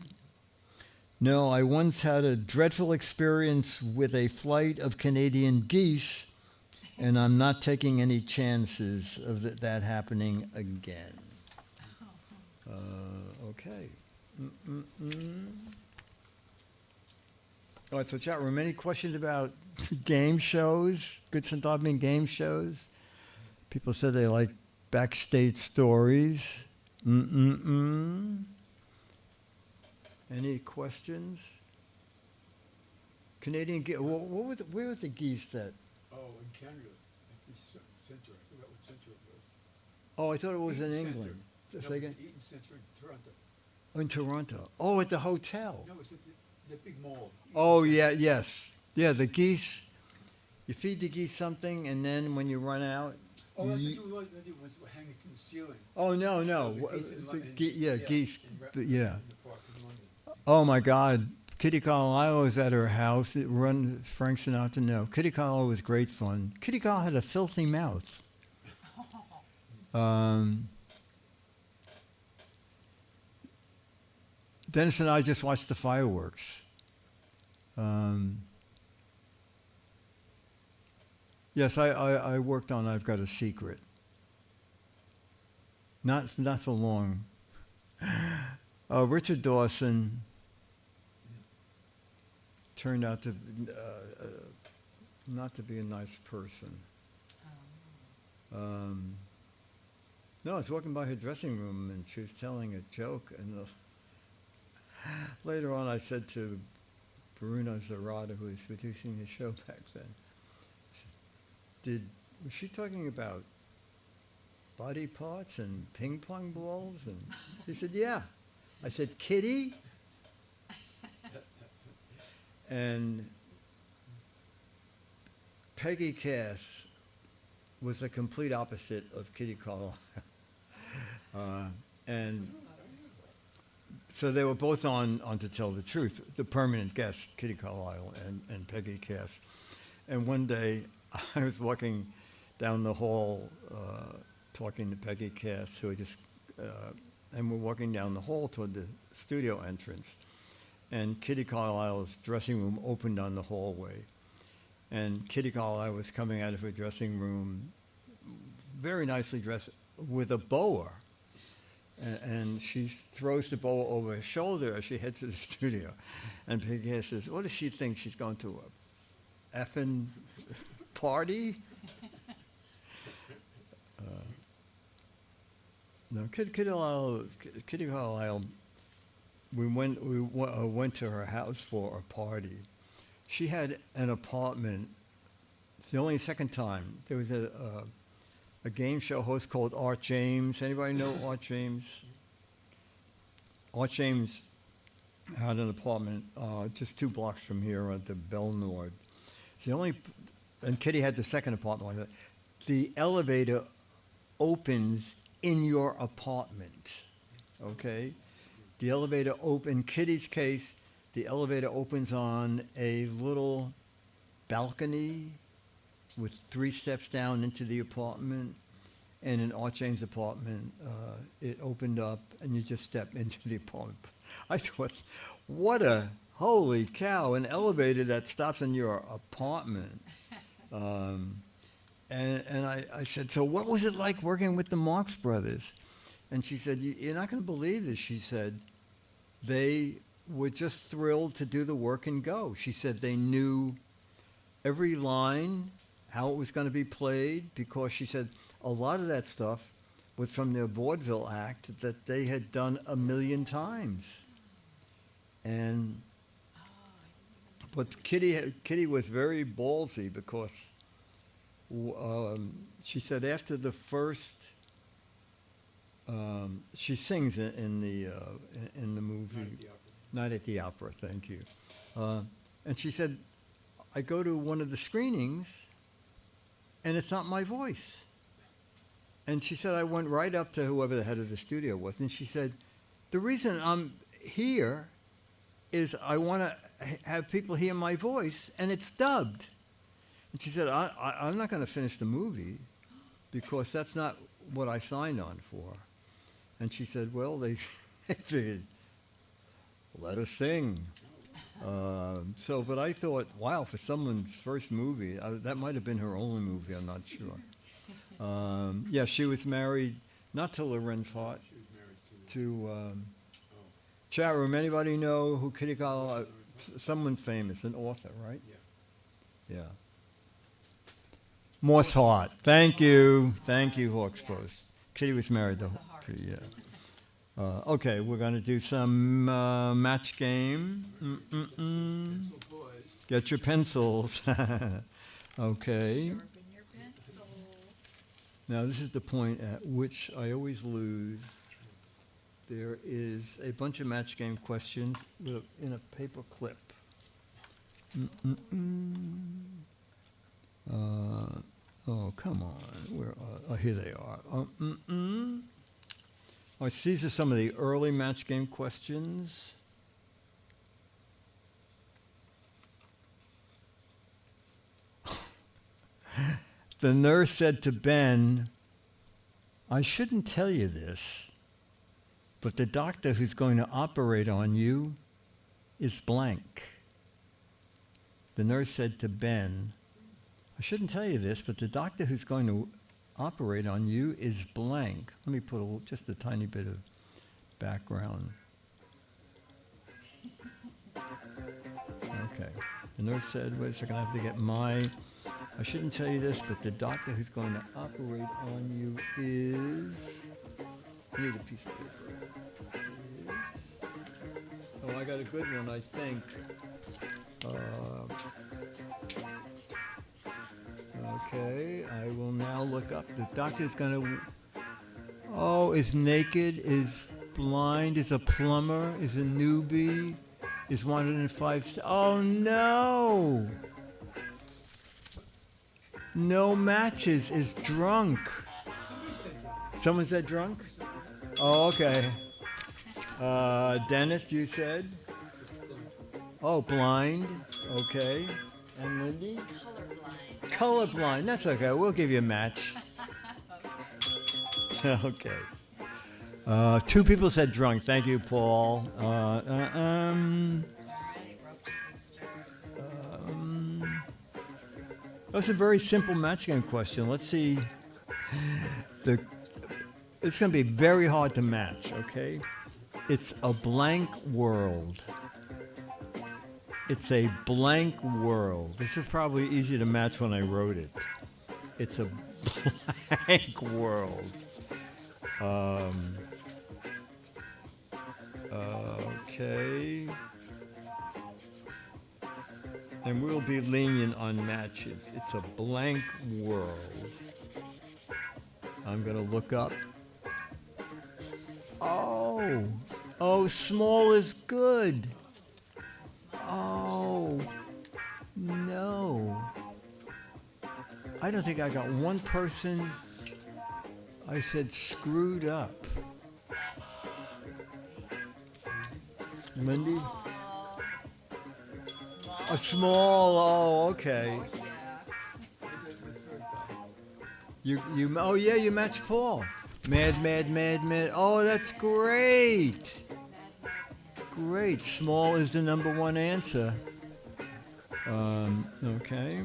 No, I once had a dreadful experience with a flight of Canadian geese, and I'm not taking any chances of that happening again. Okay. All right, so chat room, any questions about game shows, Good Santopin game shows? People said they like backstage stories. Any questions? Canadian geese. Where were the geese at? Oh, in Canada, at the center. I forgot what center it was. Oh, I thought it was in Eaton England. Center. Say No, again? the Eaton Center in Toronto. In Toronto. Oh, at the hotel. No, it's at the big mall. Oh, Eaton yeah, Center. yes. Yeah, the geese. You feed the geese something, and then when you run out. Oh, I you- think it was hanging from the ceiling. Oh, no, no. The geese in Lon- in- Geese. in Re- But yeah. In the park in London. Oh, my God. Kitty Carlisle was at her house. It run Frank Sinatra. No. Kitty Carlisle was great fun. Kitty Carlisle had a filthy mouth. Dennis and I just watched the fireworks. Yes, I worked on I've Got a Secret. Not for long. Richard Dawson turned out to not to be a nice person. No, I was walking by her dressing room and she was telling a joke, and later on I said to Bruno Zerrata, who was producing the show back then, was she talking about body parts and ping pong balls? And he said, yeah. I said, Kitty? And Peggy Cass was the complete opposite of Kitty Carlisle. And so they were both on To Tell the Truth, the permanent guest, Kitty Carlisle and Peggy Cass. And one day I was walking down the hall talking to Peggy Cass, who and we're walking down the hall toward the studio entrance. And Kitty Carlisle's dressing room opened on the hallway. And Kitty Carlisle was coming out of her dressing room, very nicely dressed, with a boa. And she throws the boa over her shoulder as she heads to the studio. And Peggy Cass says, what does she think? She's going to a effing party? No, Kitty Carlisle, we went to her house for a party. She had an apartment. It's the only second time. There was a game show host called Art James. Anybody know Art James? Art James had an apartment just 2 blocks from here at the Belle Nord. It's the only, and Kitty had the second apartment like that. The elevator opens in your apartment, okay? The elevator in Kitty's case, the elevator opens on a little balcony with 3 steps down into the apartment. And in Art James' apartment, it opened up and you just step into the apartment. I thought, what a, holy cow, an elevator that stops in your apartment. And I said, so what was it like working with the Marx Brothers? And she said, you're not going to believe this. She said, they were just thrilled to do the work and go. She said they knew every line, how it was going to be played, because she said a lot of that stuff was from their vaudeville act that they had done 1,000,000 times. But Kitty was very ballsy because she said after the first, she sings in the movie Night at the Opera. Thank you. And she said, I go to one of the screenings, and it's not my voice. And she said I went right up to whoever the head of the studio was, and she said, the reason I'm here is I want to have people hear my voice, and it's dubbed. And she said, I'm not going to finish the movie because that's not what I signed on for. And she said, well, they figured, let us sing. But I thought, wow, for someone's first movie, that might have been her only movie, I'm not sure. Yeah, she was married, not to Lorenz Hart, She was married to Chat room, anybody know who Kitty Carlisle? Someone famous, an author, right? Yeah. Yeah. Morse Hart. Thank you. Thank you, Hawks Post. Kitty was married to, yeah. Okay, we're going to do some match game. Pencil boys. Get your pencils. Okay. Sharpen your pencils. Now, this is the point at which I always lose. There is a bunch of match game questions in a paper clip. Oh, come on. Where? Oh, here they are. All right, so these are some of the early match game questions. The nurse said to Ben, I shouldn't tell you this, but the doctor who's going to operate on you is blank. The nurse said to Ben, I shouldn't tell you this, but the doctor who's going to operate on you is blank. Let me put just a tiny bit of background. Okay. The nurse said, wait a second, I have to get I shouldn't tell you this, but the doctor who's going to operate on you is, I need a piece of paper. Oh, I got a good one, I think. Okay, I will now look up. The doctor's going to, is naked, is blind, is a plumber, is a newbie, is wanted in 5 stars. Oh, no! No matches, is drunk. Someone said drunk? Oh, okay. Dennis, you said? Oh, blind. Okay. And Lindy? Colorblind. Colorblind. That's okay. We'll give you a match. Okay. 2 people said drunk. Thank you, Paul. All right, Rope Chicken Stir. That's a very simple match game question. Let's see. It's going to be very hard to match, okay? It's a blank world. It's a blank world. This is probably easy to match when I wrote it. It's a blank world. Okay. And we'll be lenient on matches. It's a blank world. I'm going to look up. Oh, small is good. Oh, no. I don't think I got one person I said screwed up. Lindy? A small, oh, okay. You matched Paul. Mad. Oh, that's great. Great. Small is the number 1 answer. Okay.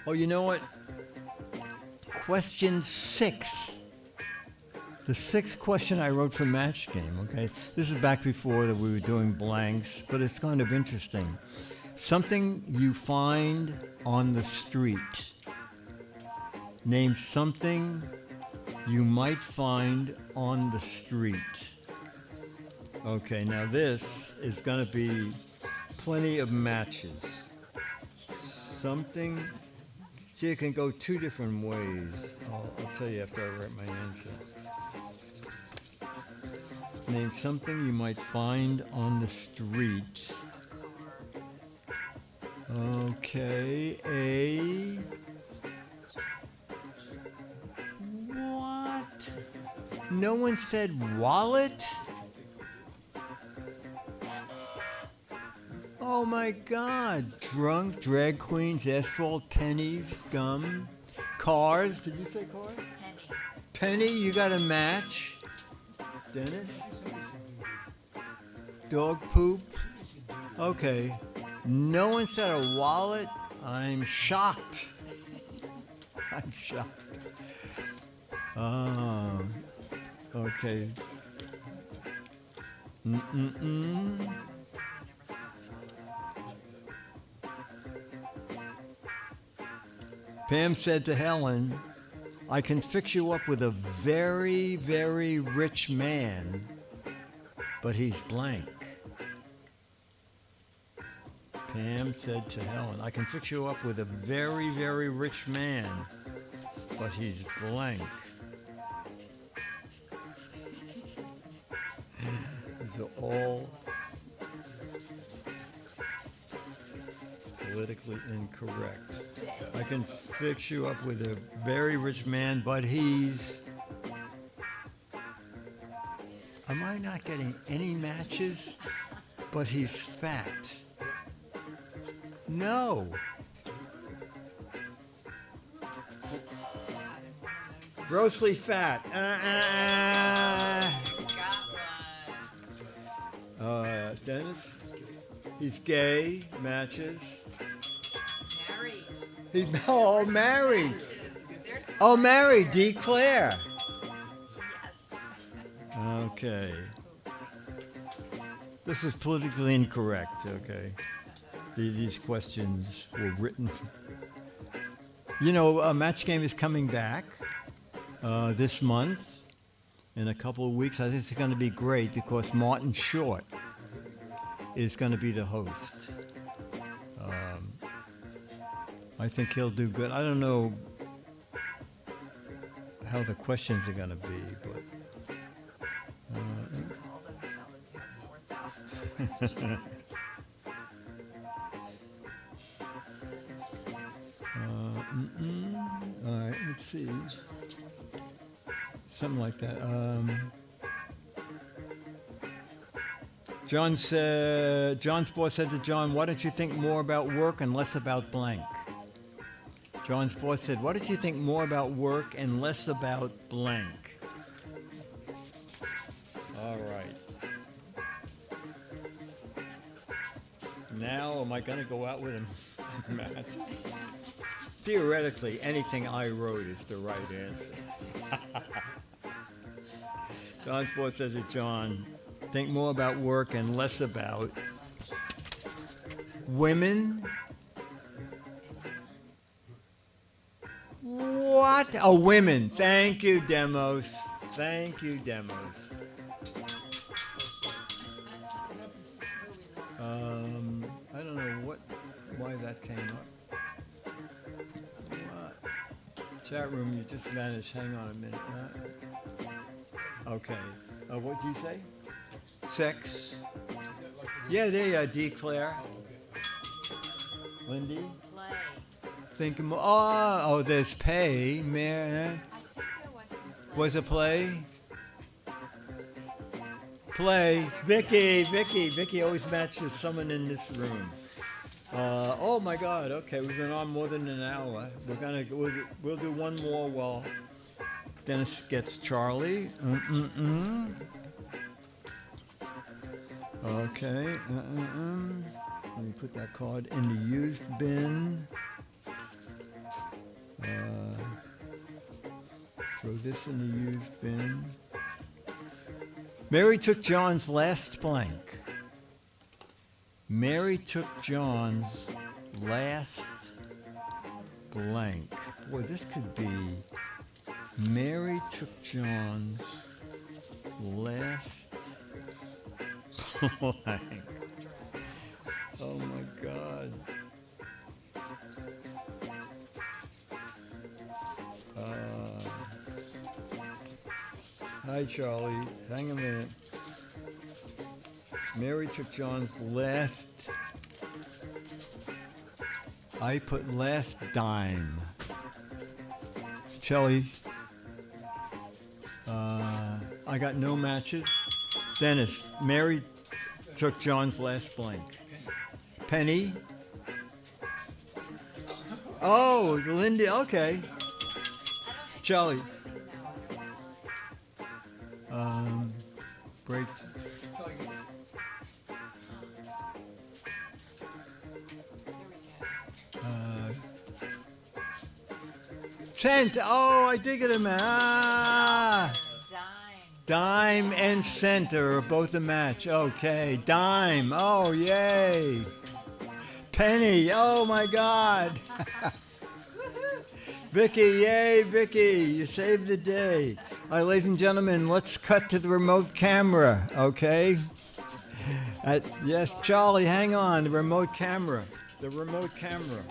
Oh, you know what? Question 6. The 6th question I wrote for Match Game, okay? This is back before that we were doing blanks, but it's kind of interesting. Something you find on the street. Name something you might find on the street. Okay, now this is going to be plenty of matches. Something, see, it can go 2 different ways. I'll tell you after I write my answer. Name something you might find on the street. Okay, what? No one said wallet? Oh my God. Drunk, drag queens, asphalt, pennies, gum, cars. Did you say cars? Penny, you got a match. Dennis? Dog poop? Okay. No one said a wallet? I'm shocked. I'm shocked. Ah, okay. Mm-mm-mm. Someone says they never saw photos. Pam said to Helen, I can fix you up with a very, very rich man, but he's blank. Pam said to Helen, I can fix you up with a very, very rich man, but he's blank. These are all politically incorrect. I can fix you up with a very rich man, but he's... Am I not getting any matches? But he's fat. No. Grossly fat. Dennis? He's gay. Matches. Married. He's married. There's Oh, married. Declare. yes. Okay. This is politically incorrect. Okay. These questions were written. You know, Match Game is coming back this month. In a couple of weeks, I think it's going to be great because Martin Short is going to be the host. I think he'll do good. I don't know how the questions are going to be, but Call them, tell them you have 4,000 questions. all right, let's see. Something like that. John's boss said to John, why don't you think more about work and less about blank? John's boss said, why don't you think more about work and less about blank? All right. Now, am I going to go out with a match? Theoretically, anything I wrote is the right answer. John's boss said to John, think more about work and less about women. What? Oh, women. Thank you, Demos. Thank you, Demos. I don't know why that came up. What? Chat room, you just vanished. Hang on a minute. Okay. What did you say? Sex. Yeah, there you are, Declare. Lindy? Play. Think more. Oh, there's pay. Man. I think there was some play. Was a play? Play. Vicky always matches someone in this room. Oh my God. Okay, we've been on more than an hour. We'll do one more while Dennis gets Charlie. Okay. Let me put that card in the used bin. Throw this in the used bin. Mary took John's last blank. Mary took John's last blank. Boy, this could be Mary took John's last blank. Oh my God. Hi, Charlie. Hang a minute. Mary took John's last. I put last dime. Charlie. I got no matches. Dennis. Mary took John's last blank. Penny. Oh, Lindy. Okay. Charlie. Break. Cent. Oh, I did get a match. Ah. Dime. Dime and center are both a match. Okay. Dime. Oh, yay. Penny. Oh, my God. Vicky. Yay, Vicky. You saved the day. All right, ladies and gentlemen, let's cut to the remote camera, okay? Yes, Charlie, hang on. The remote camera. The remote camera.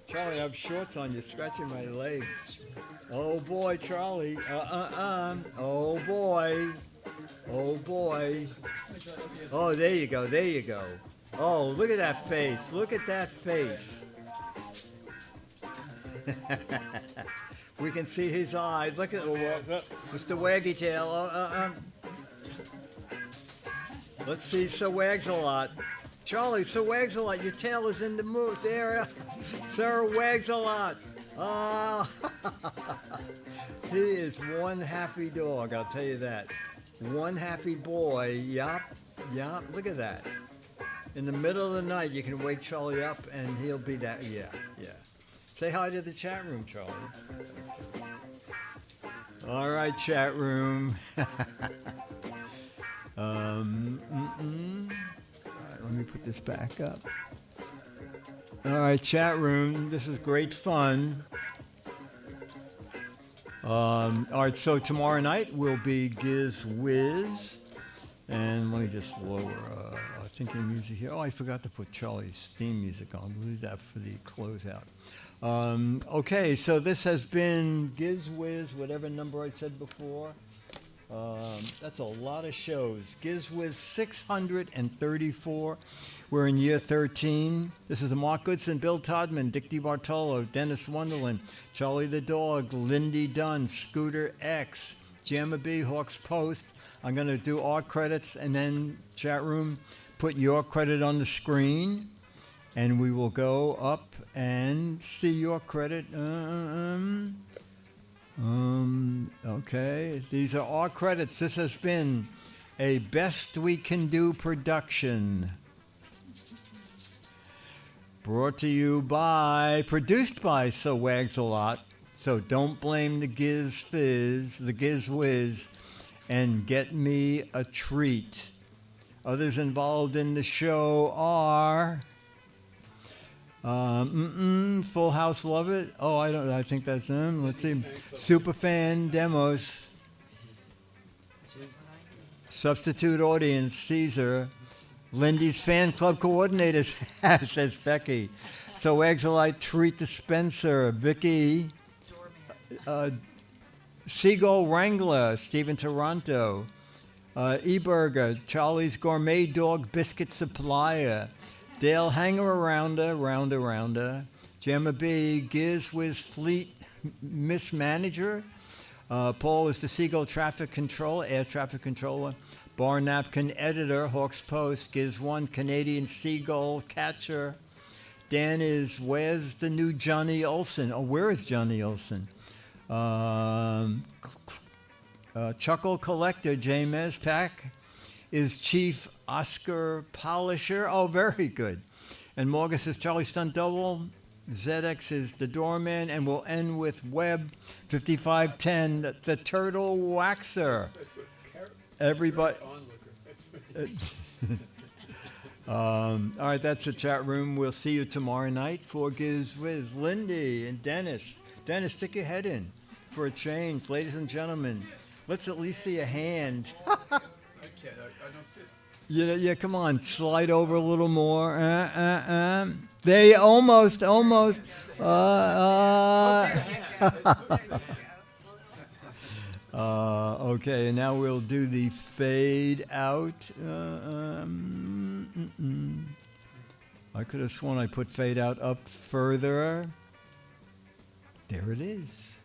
Charlie, I have shorts on. You're scratching my legs. Oh, boy, Charlie. Oh, boy. Oh, boy. Oh, there you go. There you go. Oh, look at that face. Look at that face. We can see his eyes. Look at Mr. Waggy Tail. Let's see Sir Wags-a-lot. Charlie, Sir Wags-a-lot, your tail is in the mood. There, Sir Wags-a-lot. He is one happy dog, I'll tell you that. One happy boy. Yup. Look at that. In the middle of the night, you can wake Charlie up, and he'll be that. Yeah. Say hi to the chat room, Charlie. All right, chat room. All right, let me put this back up. All right, chat room. This is great fun. All right, so tomorrow night will be Giz Wiz. And let me just lower thinking music here. Oh, I forgot to put Charlie's theme music on. We'll leave that for the closeout. Okay, so this has been Giz Wiz, whatever number I said before. That's a lot of shows. Giz Wiz 634. We're in year 13. This is Mark Goodson, Bill Todman, Dick DeBartolo, Dennis Wonderland, Charlie the Dog, Lindy Dunn, Scooter X, Jamma B, Hawks Post. I'm going to do our credits and then chat room, put your credit on the screen, and we will go up and see your credit. Okay, these are our credits. This has been a Best We Can Do production. Brought to you by, produced by So Wags-a-lot. So don't blame the Giz Fiz, the Giz Wiz, and get me a treat. Others involved in the show are Full House Love It. Oh, I think that's him. Let's see. Superfan Demos. Substitute Audience, Caesar. Lindy's Fan Club Coordinator, says Becky. So Wags-a-lot Treat Dispenser, Vicky. Seagull Wrangler, Stephen Toronto. E-Burger, Charlie's Gourmet Dog Biscuit Supplier. Dale Hanger-Arounder, Rounder. Jamma B, Giz Wiz Fleet Miss Manager. Paul is the Seagull Traffic Controller, Air Traffic Controller. Bar Napkin Editor, Hawks Post. Giz One, Canadian Seagull Catcher. Dan is, where's the new Johnny Olson? Oh, where is Johnny Olson? Chuckle Collector, James Pack is Chief Oscar Polisher. Oh, very good. And Morgus is Charlie Stunt Double. ZX is the Doorman. And we'll end with Webb 5510, the Turtle Waxer. Everybody. All right, that's the chat room. We'll see you tomorrow night for Giz Wiz. Lindy and Dennis. Dennis, stick your head in for a change. Ladies and gentlemen, let's at least see a hand. I can't. I don't fit. Yeah, come on. Slide over a little more. There you almost. Okay, and now we'll do the fade out. I could have sworn I put fade out up further. There it is.